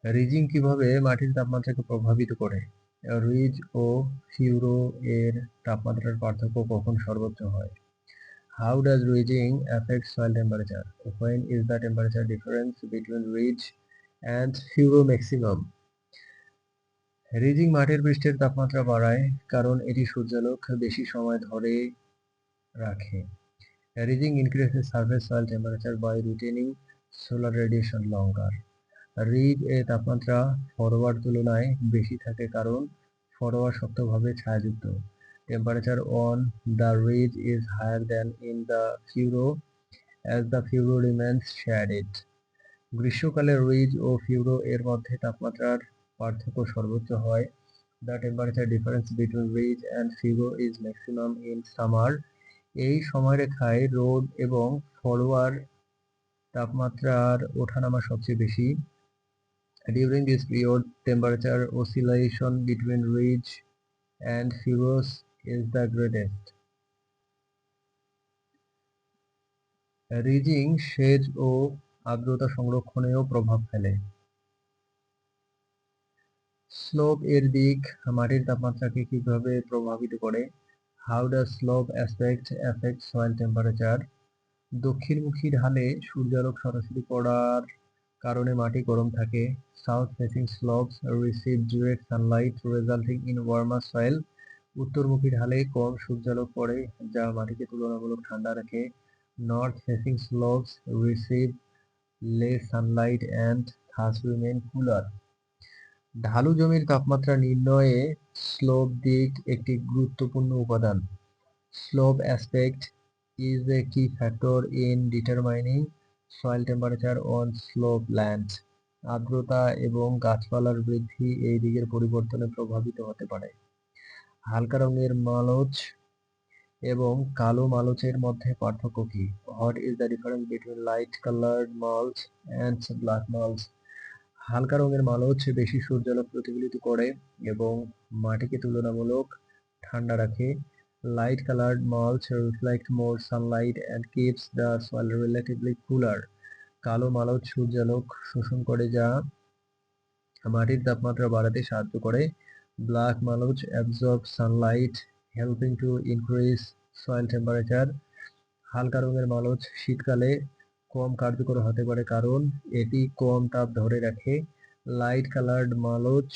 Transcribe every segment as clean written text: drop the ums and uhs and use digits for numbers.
রিজিং কিভাবে মাটির তাপমাত্রাকে প্রভাবিত করে? রিজ ও ফিউরো এর তাপমাত্রার পার্থক্য কখন সর্বোচ্চ হয়? How does ridging affect soil temperature? When is the temperature difference between ridge and furrow maximum? রিজিং মাটির পৃষ্ঠের তাপমাত্রা বাড়ায় কারণ এটি সূর্যালোক বেশি সময় ধরে রাখে। Ridging increases surface soil temperature by retaining solar radiation longer. Ridge এ তাপমাত্রা ফরোয়ার তুলনায় বেশি থাকে কারণ ফরোয়ার শক্তভাবে ছায়াযুক্ত। Temperature on the ridge is higher than in the furrow as the furrow remains shaded. গ্রীষ্মকালে রিজ ও ফিউরো এর মধ্যে তাপমাত্রার পার্থক্য সর্বোচ্চ হয়। The temperature difference between ridge and furrow is maximum in summer. এই সময়রেখায় রোদ এবং ফরোয়ার তাপমাত্রার ওঠানামা সবচেয়ে বেশি। During this period, temperature oscillation between ridge and furrows is the greatest. রিজিং সেচ ও আর্দ্রতা সংরক্ষণেও প্রভাব ফেলে। স্লোপ এর দিক মাটির তাপমাত্রাকে কিভাবে প্রভাবিত করে? How does slope aspect affect soil temperature? দক্ষিণমুখী ঢালে সূর্যালোক সরাসরি পড়ার কারণে মাটি গরম থাকে। South facing slopes receive direct sunlight resulting in warmer soil. উত্তরমুখী ঢালে কম সূর্যালোক পড়ে যা মাটিকে তুলনামূলক ঠান্ডা রাখে। North facing slopes receive less sunlight and thus remain cooler. ঢালু জমির তাপমাত্রা নির্ণয়ে স্লোপ দিক একটি গুরুত্বপূর্ণ উপাদান। Slope aspect is a key factor in determining soil temperature on slope lands. আর্দ্রতা এবং গাছপালার বৃদ্ধি এই দিকের পরিবর্তনে প্রভাবিত হতে পারে। হালকা রঙের মালচ এবং কালো মালচের মধ্যে পার্থক্য কি? What is the difference between light colored mulch and black mulch? হালকা রঙের মালচ বেশি সূর্যালোক প্রতিফলিত করে এবং মাটিকে তুলনামূলক ঠান্ডা রাখে। Light colored mulch reflect more sunlight and keeps the soil relatively cooler. কালো মালচ সূর্যালোক শোষণ করে যা মাটির তাপমাত্রা বাড়াতে সাহায্য করে। Black mulch absorbs sunlight helping to increase soil temperature. হালকা রঙের মালচ শীতকালে কম কার্যকর হতে পারে কারণ এটি কম তাপ ধরে রাখে। Light colored mulch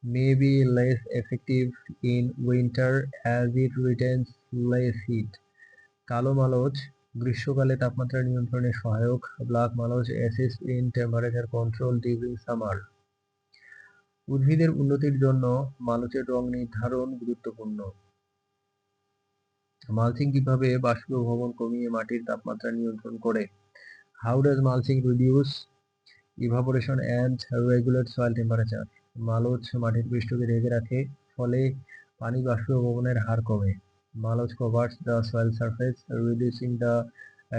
may be less effective in winter as it retains less heat. কালো মালচ গ্রীষ্মকালে তাপমাত্রা নিয়ন্ত্রণে সহায়ক। Black mulch assists in temperature control during summer. উদ্ভিদের উন্নতির জন্য মালচের রং নির্ধারণ গুরুত্বপূর্ণ। মালচিং কিভাবে বাষ্পীভবন কমিয়ে মাটির তাপমাত্রা নিয়ন্ত্রণ করে? How does mulching reduce evaporation and regulate soil temperature? Mulch মাটির পৃষ্ঠকে ঢেকে রাখে ফলে পানি বাষ্পীভবনের হার কমে। Mulch covers the soil surface reducing the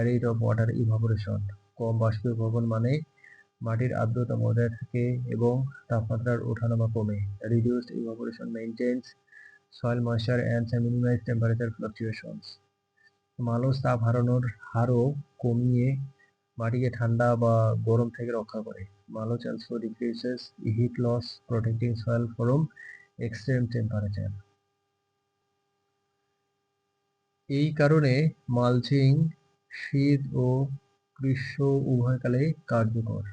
rate of water evaporation. কম বাষ্পীভবন মানে মাটির আর্দ্রতা বজায় থাকে এবং তাপমাত্রার ওঠানামা কমে। Reduced evaporation maintains soil moisture and minimize temperature fluctuations. Mulch তাপ হারানোর হারও কমিয়ে মাটিকে ঠান্ডা বা গরম থেকে রক্ষা করে। Mulch also decreases heat loss, protecting soil from extreme temperature. এই কারণে মালচিং শীত ও গ্রীষ্ম উভয়কালে কার্যকর।